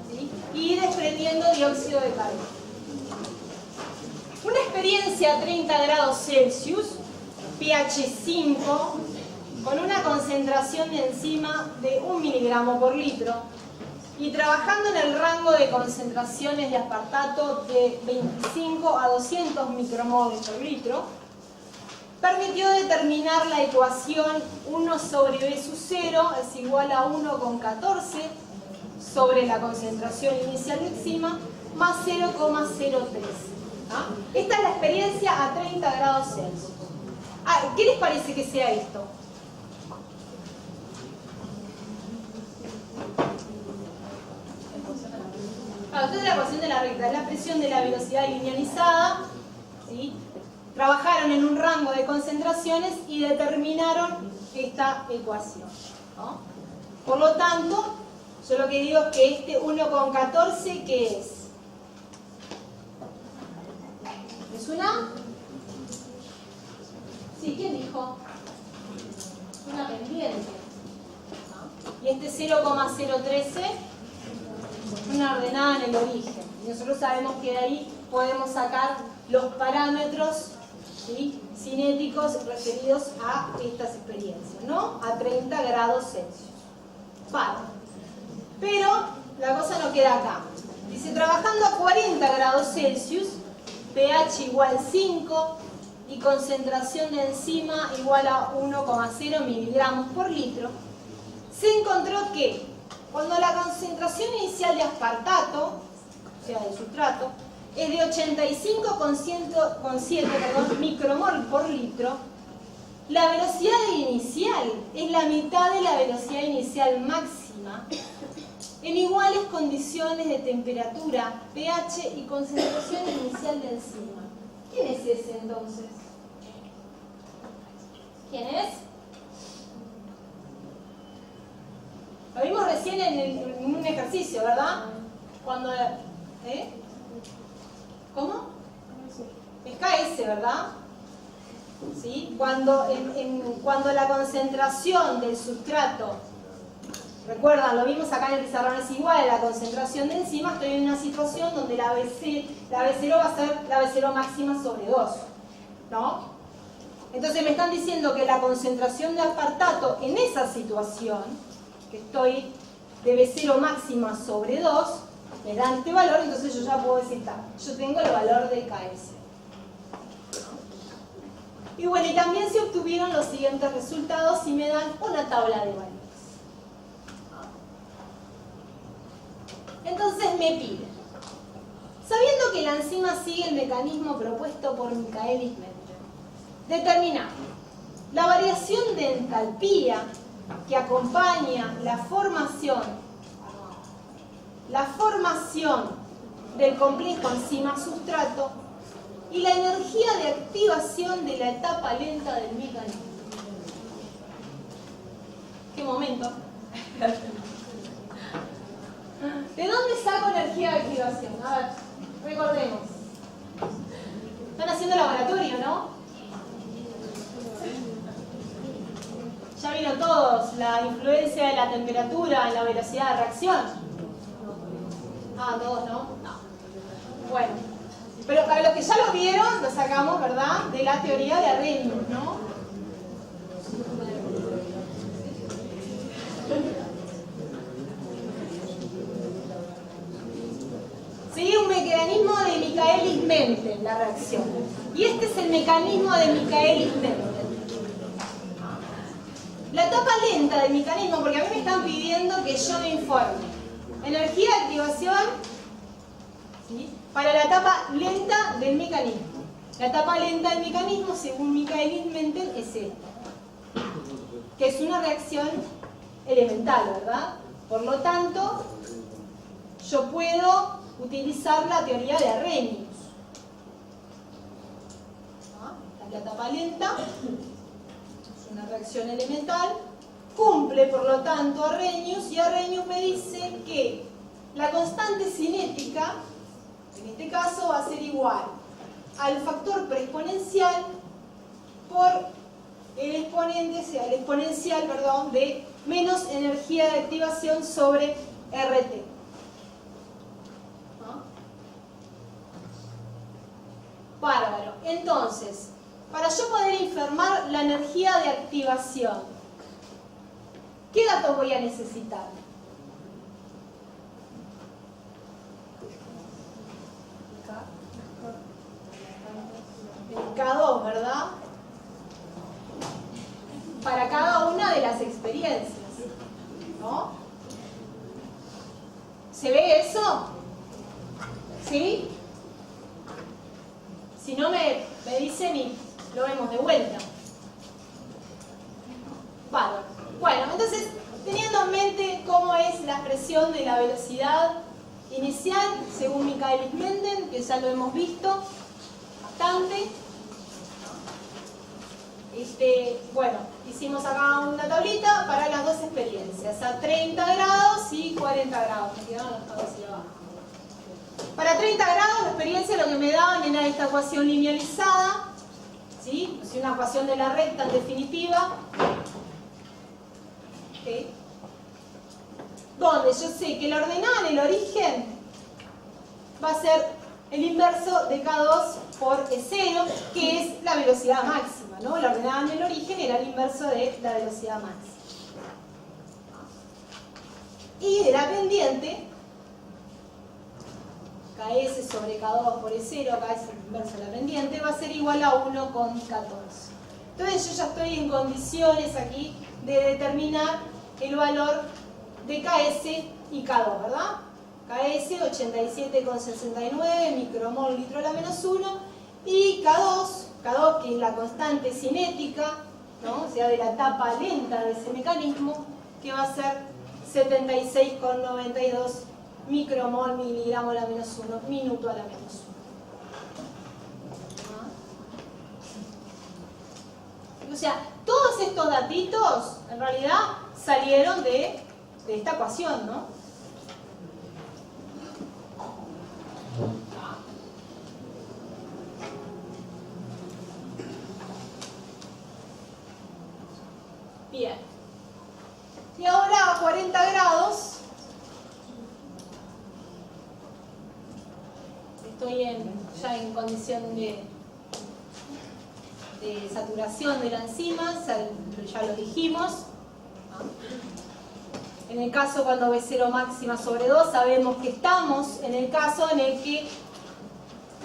¿sí? Y desprendiendo dióxido de carbono. Una experiencia a 30 grados Celsius, pH 5, con una concentración de enzima de 1 miligramo por litro, y trabajando en el rango de concentraciones de aspartato de 25 a 200 micromoles por litro, permitió determinar la ecuación 1 sobre B sub 0 es igual a 1,14 sobre la concentración inicial de enzima más 0,03. ¿Ah? Esta es la experiencia a 30 grados Celsius. ¿Qué les parece que sea esto? Esta es la ecuación de la recta, es la presión de la velocidad linealizada, ¿sí? Trabajaron en un rango de concentraciones y determinaron esta ecuación, ¿no? Por lo tanto, yo lo que digo es que este 1,14, ¿qué es? ¿Es una? Sí, ¿quién dijo? Una pendiente. ¿No? Y este 0,013, una ordenada en el origen. Y nosotros sabemos que de ahí podemos sacar los parámetros, ¿sí?, cinéticos referidos a estas experiencias, ¿no? A 30 grados Celsius. Vale. Pero la cosa no queda acá. Dice, trabajando a 40 grados Celsius, pH igual 5 y concentración de enzima igual a 1,0 miligramos por litro, se encontró que cuando la concentración inicial de aspartato, o sea, de sustrato, es de 85,7 micromol por litro, la velocidad inicial es la mitad de la velocidad inicial máxima en iguales condiciones de temperatura, pH y concentración inicial de enzima. ¿Quién es ese entonces? ¿Quién es? Lo vimos recién en un ejercicio, ¿verdad? Cuando... ¿Cómo? Es KS, ¿verdad? ¿Sí? Cuando la concentración del sustrato, recuerdan, lo vimos acá en el pizarrón, es igual a la concentración de enzima, estoy en una situación donde la B0 va a ser la B0 máxima sobre 2, ¿no? Entonces me están diciendo que la concentración de aspartato en esa situación, que estoy de B0 máxima sobre 2, me dan este valor, entonces yo ya puedo decir, yo tengo el valor del KS. Y bueno, y también se obtuvieron los siguientes resultados y me dan una tabla de valores. Entonces me piden, sabiendo que la enzima sigue el mecanismo propuesto por Michaelis Menten, determinar la variación de entalpía que acompaña la formación del complejo enzima-sustrato y la energía de activación de la etapa lenta del mecanismo. ¿Qué momento? ¿De dónde saco energía de activación? A ver, recordemos. Están haciendo laboratorio, ¿no? Ya vieron todos la influencia de la temperatura en la velocidad de reacción. Todos, ¿no? No. Bueno, pero para los que ya lo vieron, lo sacamos, ¿verdad?, de la teoría de Arrhenius, ¿no? Menten la reacción. Y este es el mecanismo de Michaelis-Menten. La etapa lenta del mecanismo, porque a mí me están pidiendo que yo me informe. Energía de activación, ¿sí?, para la etapa lenta del mecanismo. La etapa lenta del mecanismo, según Michaelis-Menten, es esta, que es una reacción elemental, ¿verdad? Por lo tanto, yo puedo utilizar la teoría de Arrhenius. ¿Ah? La etapa lenta es una reacción elemental, cumple por lo tanto Arrhenius, y Arrhenius me dice que la constante cinética, en este caso, va a ser igual al factor preexponencial por el exponente, o sea, el exponencial, perdón, de menos energía de activación sobre RT. ¿Ah? Bárbaro. Entonces, para yo poder informar la energía de activación, ¿qué datos voy a necesitar? El K2, ¿verdad? Para cada una de las experiencias, ¿no? ¿Se ve eso? ¿Sí? Si no me dicen y lo vemos de vuelta. Vale. Bueno, entonces, teniendo en mente cómo es la expresión de la velocidad inicial, según Michaelis-Menten, que ya lo hemos visto bastante. Bueno, hicimos acá una tablita para las dos experiencias, a 30 grados y 40 grados. Me quedaron las tablas ahí abajo. Para 30 grados la experiencia lo que me daban era esta ecuación linealizada, ¿sí? Es una ecuación de la recta en definitiva, ¿okay?, donde yo sé que la ordenada en el origen va a ser el inverso de K2 por E0, que es la velocidad máxima, ¿no? La ordenada en el origen era el inverso de la velocidad máxima. Y de la pendiente, KS sobre K2 por E0, acá es el inverso de la pendiente, va a ser igual a 1,14. Entonces yo ya estoy en condiciones aquí de determinar el valor de KS y K2, ¿verdad? KS 87,69 micromol litro a la menos 1, y K2 que es la constante cinética, ¿no?, o sea, de la etapa lenta de ese mecanismo, que va a ser 76,92 micromol miligramo a la menos 1 minuto a la menos 1. O sea, todos estos datitos en realidad salieron de esta ecuación, ¿no? Bien. Y ahora a 40 grados estoy ya en condición de saturación de la enzima, ya lo dijimos. En el caso cuando B0 máxima sobre 2, sabemos que estamos en el caso en el que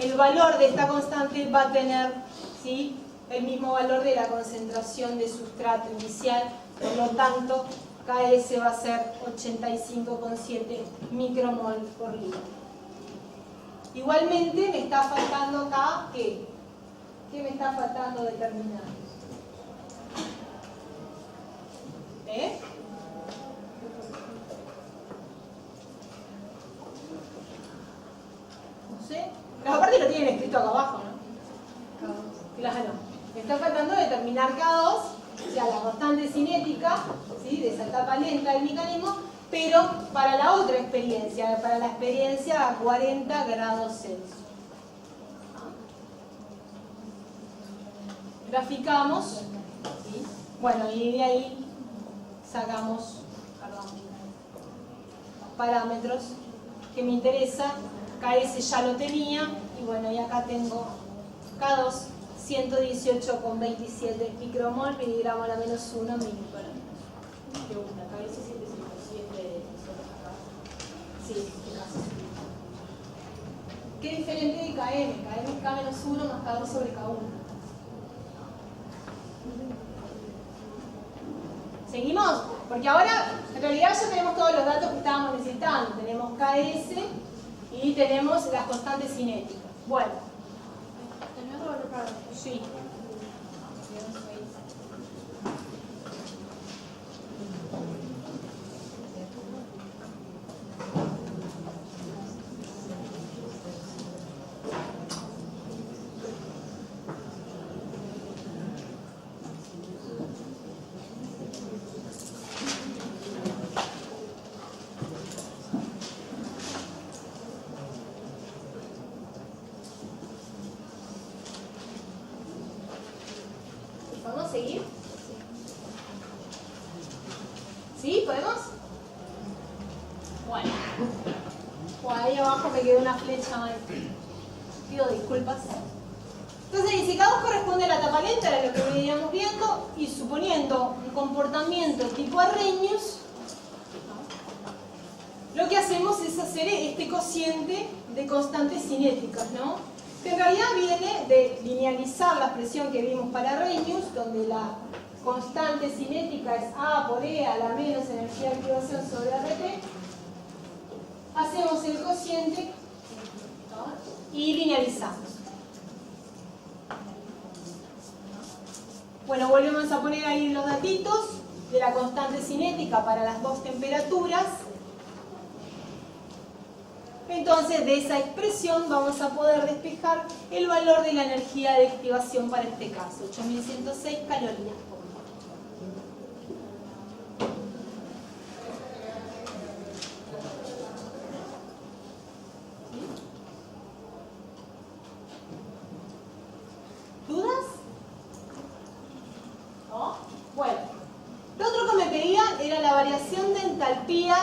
el valor de esta constante va a tener, ¿sí?, el mismo valor de la concentración de sustrato inicial, por lo tanto KS va a ser 85,7 micromol por litro. Igualmente me está faltando acá, ¿qué me está faltando determinar? No sé, pero aparte lo tienen escrito acá abajo, ¿no? Claro. Me está faltando determinar K2, o sea, la constante cinética, ¿sí?, de esa etapa lenta del mecanismo, pero para la otra experiencia, para la experiencia a 40 grados Celsius. Graficamos, ¿sí? Bueno, y de ahí sacamos, los parámetros que me interesa. KS ya lo tenía, y bueno, y acá tengo K2 118,27 micromol miligramo a la menos 1 minuto a la menos 1. ¿Qué una? KS 757 nosotros acá. Sí, ¿Qué es diferente de KM? KM es K-1 más K2 sobre K1. ¿Seguimos? Porque ahora, en realidad ya tenemos todos los datos que estábamos necesitando. Tenemos KS y tenemos las constantes cinéticas. Bueno. ¿Tenés otro valor para los dos? Sí. ¿Podemos seguir? ¿Sí? ¿Podemos? Bueno. Bueno, ahí abajo me quedó una flecha mal. Pido disculpas. Entonces dice, K2 corresponde a la etapa lenta, era lo que veníamos viendo, y suponiendo un comportamiento tipo Arrhenius, lo que hacemos es hacer este cociente de constantes cinéticas, ¿no? Que en realidad viene de linealizar la expresión que vimos para Arrhenius, donde la constante cinética es A por E a la menos energía de activación sobre RT. Hacemos el cociente, ¿no? Y linealizamos. Bueno, volvemos a poner ahí los datitos de la constante cinética para las dos temperaturas. Entonces, de esa expresión vamos a poder despejar el valor de la energía de activación para este caso, 8106 calorías por mol. ¿Dudas? ¿No? Bueno, lo otro que me pedían era la variación de entalpía,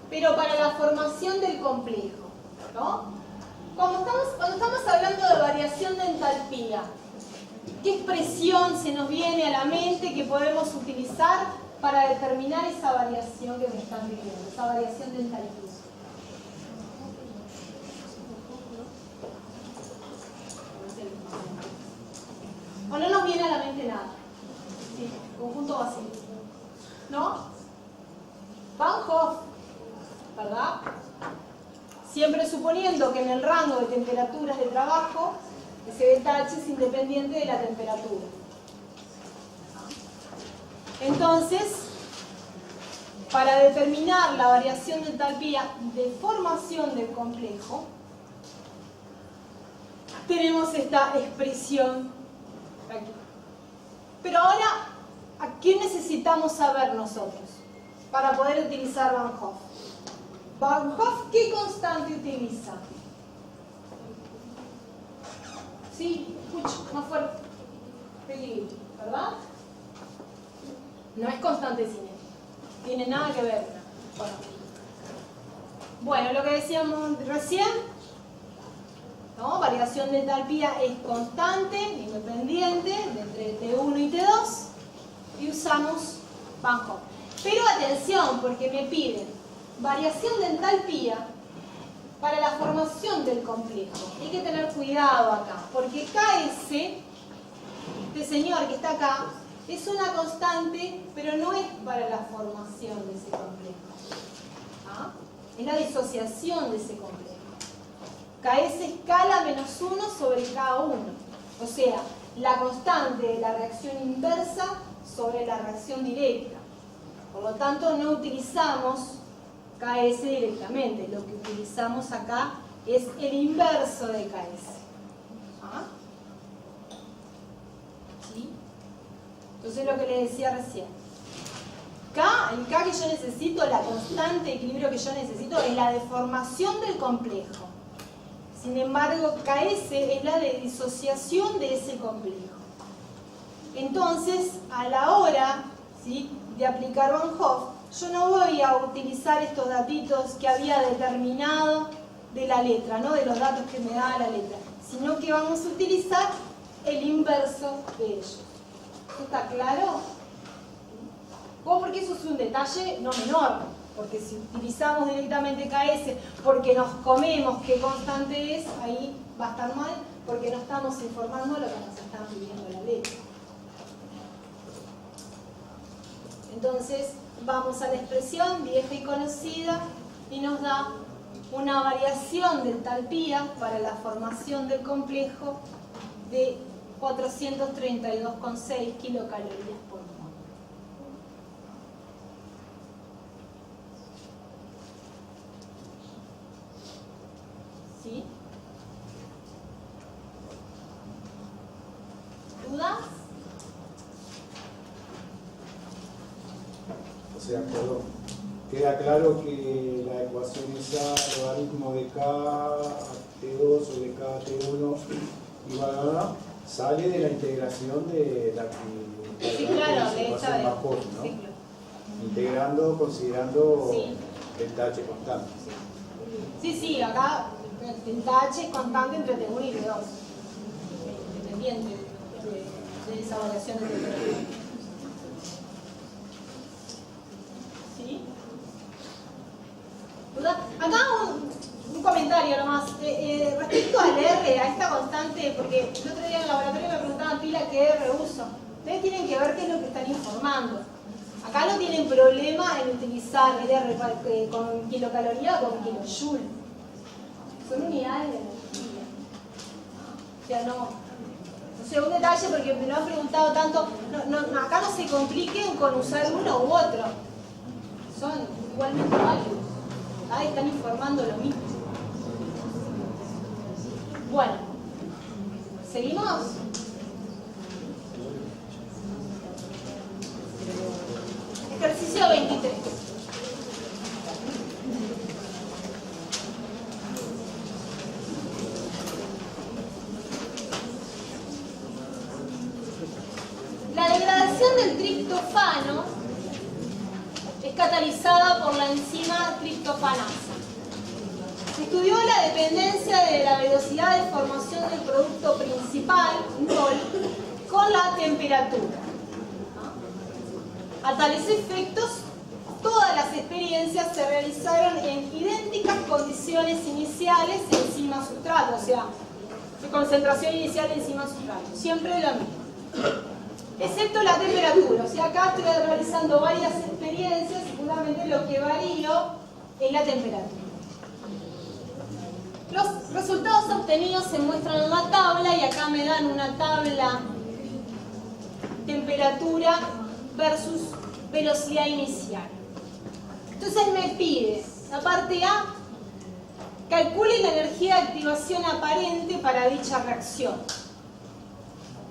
pero para la formación del complejo, ¿no? Cuando estamos hablando de variación de entalpía, ¿qué expresión se nos viene a la mente que podemos utilizar para determinar esa variación que me están pidiendo, esa variación de entalpía? ¿O no nos viene a la mente nada? Sí, conjunto vacío. ¿No? Van Hoff, ¿verdad? Siempre suponiendo que en el rango de temperaturas de trabajo, ese delta H es independiente de la temperatura. Entonces, para determinar la variación de entalpía de formación del complejo, tenemos esta expresión aquí. Pero ahora, ¿a qué necesitamos saber nosotros para poder utilizar Van Hoff? Van Hoff, ¿qué constante utiliza? Sí, escucha, más fuerte. Peligro, ¿verdad? No es constante cinética. Tiene nada que ver. Bueno, lo que decíamos recién, ¿no? Variación de entalpía es constante, independiente, de entre T1 y T2, y usamos Van Hoff. Pero atención, porque me piden variación de entalpía para la formación del complejo. Hay que tener cuidado acá, porque KS, este señor que está acá, es una constante, pero no es para la formación de ese complejo. ¿Ah? Es la disociación de ese complejo. KS escala menos 1 sobre K1. O sea, la constante de la reacción inversa sobre la reacción directa. Por lo tanto, no utilizamos KS directamente. Lo que utilizamos acá es el inverso de KS. ¿Ah? ¿Sí? Entonces, lo que les decía recién. El K que yo necesito, la constante de equilibrio que yo necesito, es la deformación del complejo. Sin embargo, KS es la de disociación de ese complejo. Entonces, a la hora, ¿sí?, de aplicar Van Hoff, yo no voy a utilizar estos datitos que había determinado de la letra, ¿no?, de los datos que me da la letra, sino que vamos a utilizar el inverso de ellos. ¿Esto está claro? Porque eso es un detalle no menor. porque si utilizamos directamente KS porque nos comemos qué constante es, ahí va a estar mal, porque no estamos informando lo que nos están pidiendo la ley. Entonces vamos a la expresión vieja y conocida y nos da una variación de entalpía para la formación del complejo de 432,6 kilocalorías por mol. ¿Sí? ¿Dudas? O sea, perdón, queda claro que la ecuación esa, logaritmo de K T2 o de K T1 igual a 1, sale de la integración de la que Sí, claro, de ecuación esta más corta, ¿no? sí, claro. Integrando, considerando Sí. el H constante. Sí, acá el H es constante entre T1 y T2, independiente de esa variación de temperatura. ¿Sí? ¿Duda? Acá un comentario nomás. Respecto al R, a esta constante, porque el otro día en el laboratorio me preguntaban pila qué R uso. Ustedes tienen que ver qué es lo que están informando. Acá no tienen problema en utilizar el R con kilocaloría o con kilojoule. Son unidades de energía. O sea, no sé, un detalle porque me lo han preguntado tanto. Acá no se compliquen con usar uno u otro. Son igualmente válidos. Ahí están informando lo mismo. Bueno, ¿seguimos? Ejercicio 23. La degradación del triptofano es catalizada por la enzima triptofanasa. Se estudió la dependencia de la velocidad de formación del producto principal, NOL, con la temperatura. A tales efectos, todas las experiencias se realizaron en idénticas condiciones iniciales enzima-sustrato, o sea, de concentración inicial enzima-sustrato, siempre lo mismo. Excepto la temperatura, o sea, acá estoy realizando varias experiencias y justamente lo que varío es la temperatura. Los resultados obtenidos se muestran en la tabla y acá me dan una tabla temperatura versus velocidad inicial. Entonces me pide, la parte A, calcule la energía de activación aparente para dicha reacción.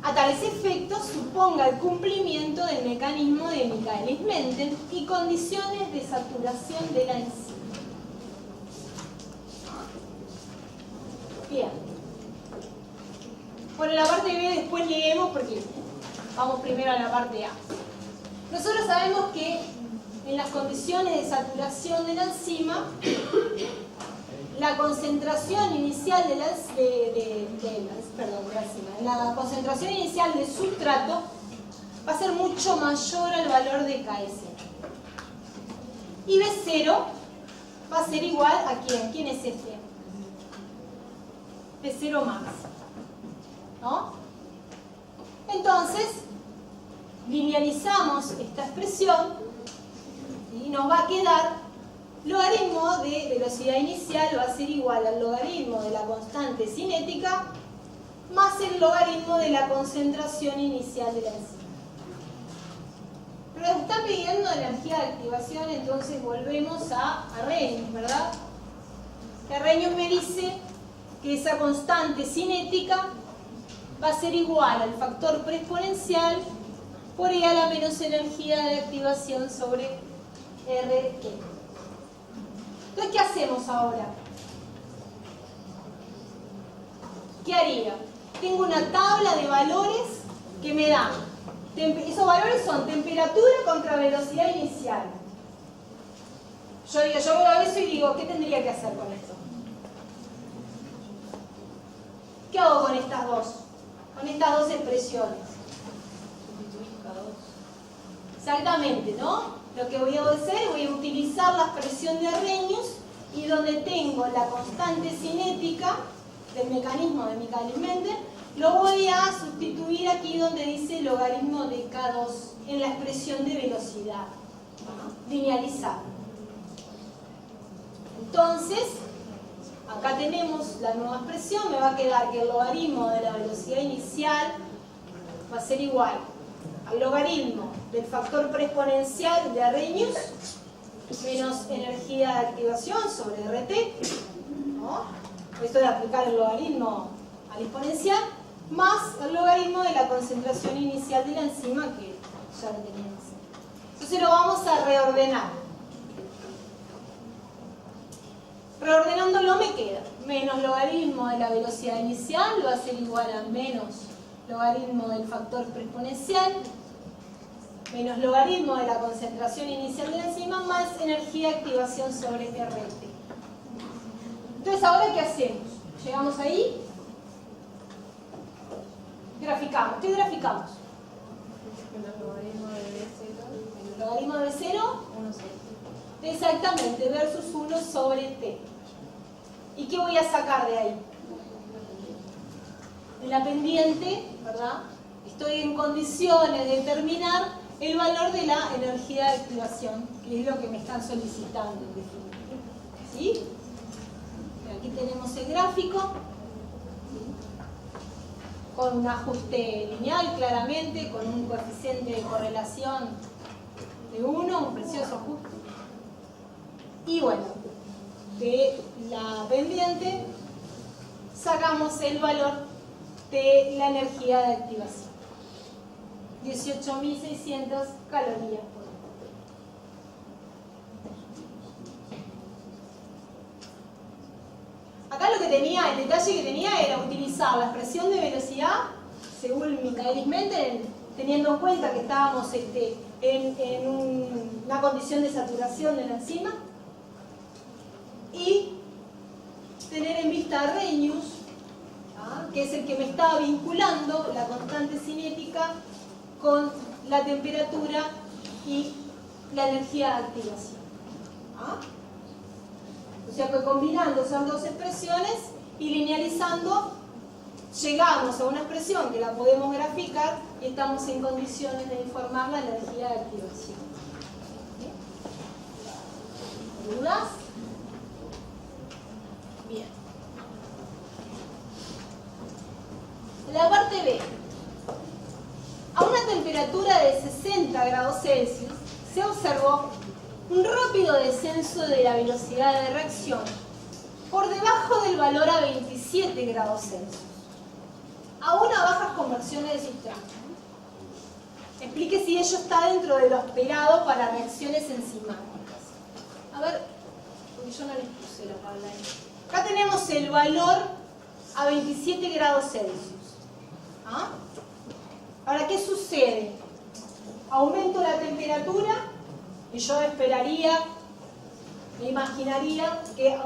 A tales efectos, suponga el cumplimiento del mecanismo de Michaelis-Menten y condiciones de saturación de la enzima. Bien. Bueno, la parte B después leemos porque vamos primero a la parte A. Nosotros sabemos que en las condiciones de saturación de la enzima, la concentración inicial de la concentración inicial de sustrato va a ser mucho mayor al valor de KS. Y B0 va a ser igual a ¿quién? ¿Quién es este? B0 más. ¿No? Entonces, linealizamos esta expresión y nos va a quedar logaritmo de velocidad inicial va a ser igual al logaritmo de la constante cinética más el logaritmo de la concentración inicial de la enzima. Pero nos está pidiendo energía de activación, entonces volvemos a Arrhenius, ¿verdad? Que Arrhenius me dice que esa constante cinética va a ser igual al factor preexponencial por E a la menos energía de activación sobre RT. Entonces, ¿qué hacemos ahora? ¿Qué haría? Tengo una tabla de valores que me dan. Esos valores son temperatura contra velocidad inicial. Yo veo eso y digo, ¿qué tendría que hacer con esto? ¿Qué hago con estas dos? Con estas dos expresiones. Exactamente, ¿no? lo que voy a hacer, voy a utilizar la expresión de Arrhenius y donde tengo la constante cinética del mecanismo de Michaelis-Menten, lo voy a sustituir aquí donde dice logaritmo de K2 en la expresión de velocidad, linealizar. Entonces, acá tenemos la nueva expresión, me va a quedar que el logaritmo de la velocidad inicial va a ser igual al logaritmo del factor preexponencial de Arrhenius menos energía de activación sobre RT, ¿no? Esto de aplicar el logaritmo al exponencial, más el logaritmo de la concentración inicial de la enzima que ya lo teníamos. Entonces lo vamos a reordenar. Reordenándolo me queda menos logaritmo de la velocidad inicial, va a ser igual a menos logaritmo del factor preexponencial, menos logaritmo de la concentración inicial de la enzima, más energía de activación sobre RT. Entonces, ¿ahora qué hacemos? ¿Llegamos ahí? Graficamos. ¿Qué graficamos? El logaritmo de B0. El logaritmo de B0. 1 sobre T. Exactamente, versus 1 sobre T. ¿Y qué voy a sacar de ahí? En la pendiente, ¿verdad? Estoy en condiciones de determinar el valor de la energía de activación, que es lo que me están solicitando en definitiva. ¿Sí? Aquí tenemos el gráfico, ¿sí? Con un ajuste lineal claramente, con un coeficiente de correlación de 1, un precioso ajuste. Y bueno, de la pendiente sacamos el valor de la energía de activación. 18.600 calorías por hora. Acá lo que tenía, el detalle que tenía era utilizar la expresión de velocidad según Michaelis-Menten, teniendo en cuenta que estábamos en una condición de saturación de la enzima, y tener en vista a Arrhenius, que es el que me está vinculando la constante cinética con la temperatura y la energía de activación. O sea que combinando esas dos expresiones y linealizando, llegamos a una expresión que la podemos graficar y estamos en condiciones de informar la energía de activación. ¿Dudas? Bien. En la parte B, a una temperatura de 60 grados Celsius se observó un rápido descenso de la velocidad de reacción por debajo del valor a 27 grados Celsius, aún a bajas conversiones de sustrato. Explique si ello está dentro de lo esperado para reacciones enzimáticas. A ver, porque yo no les puse la tabla ahí. Acá tenemos el valor a 27 grados Celsius. Ahora, ¿qué sucede? Aumento la temperatura y yo esperaría, me imaginaría que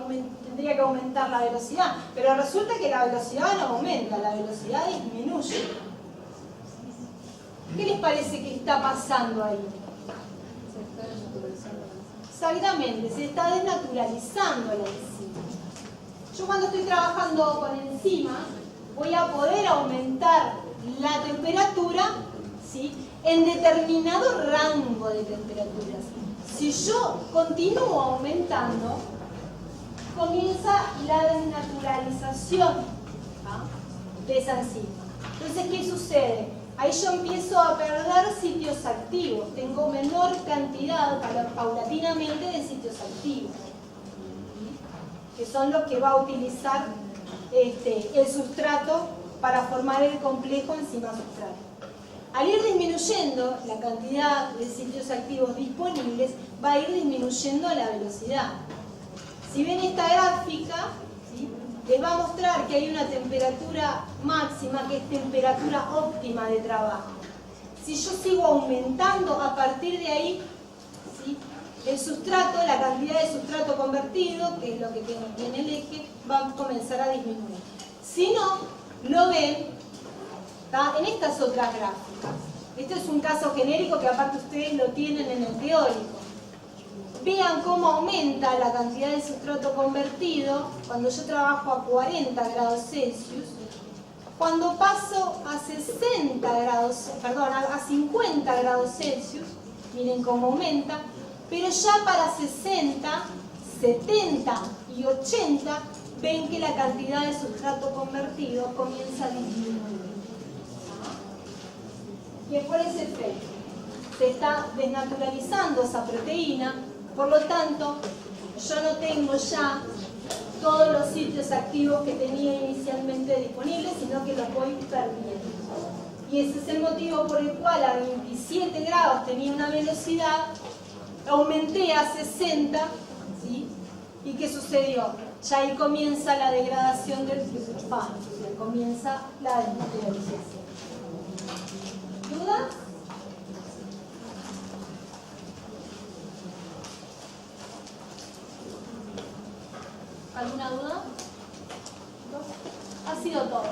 tendría que aumentar la velocidad, pero resulta que la velocidad no aumenta, la velocidad disminuye. ¿Qué les parece que está pasando ahí? Se está desnaturalizando la enzima. Exactamente, se está desnaturalizando la enzima. Yo cuando estoy trabajando con enzimas voy a poder aumentar la temperatura, ¿sí?, en determinado rango de temperaturas. Si yo continúo aumentando, comienza la desnaturalización de esa enzima. Entonces, ¿qué sucede? Ahí yo empiezo a perder sitios activos. Tengo menor cantidad, paulatinamente, de sitios activos, que son los que va a utilizar el sustrato para formar el complejo enzima-sustrato. Al ir disminuyendo la cantidad de sitios activos disponibles, va a ir disminuyendo la velocidad. Si ven esta gráfica, ¿sí?, les va a mostrar que hay una temperatura máxima, que es temperatura óptima de trabajo. Si yo sigo aumentando, a partir de ahí, ¿sí?, el sustrato, la cantidad de sustrato convertido, que es lo que tiene el eje, va a comenzar a disminuir. Si no, lo ven en estas otras gráficas. Este es un caso genérico que aparte ustedes lo tienen en el teórico. Vean cómo aumenta la cantidad de sustrato convertido cuando yo trabajo a 40 grados Celsius. Cuando paso a 50 grados Celsius, miren cómo aumenta, pero ya para 60, 70 y 80 ven que la cantidad de sustrato convertido comienza a disminuir. Y es por ese efecto. Se está desnaturalizando esa proteína, por lo tanto, yo no tengo ya todos los sitios activos que tenía inicialmente disponibles, sino que los voy perdiendo. Y ese es el motivo por el cual a 27 grados tenía una velocidad, aumenté a 60, ¿sí? ¿Y qué sucedió? Ya ahí comienza la degradación del triptofano, o sea, comienza la desnaturalización. ¿Dudas? ¿Alguna duda? ¿No? Ha sido todo.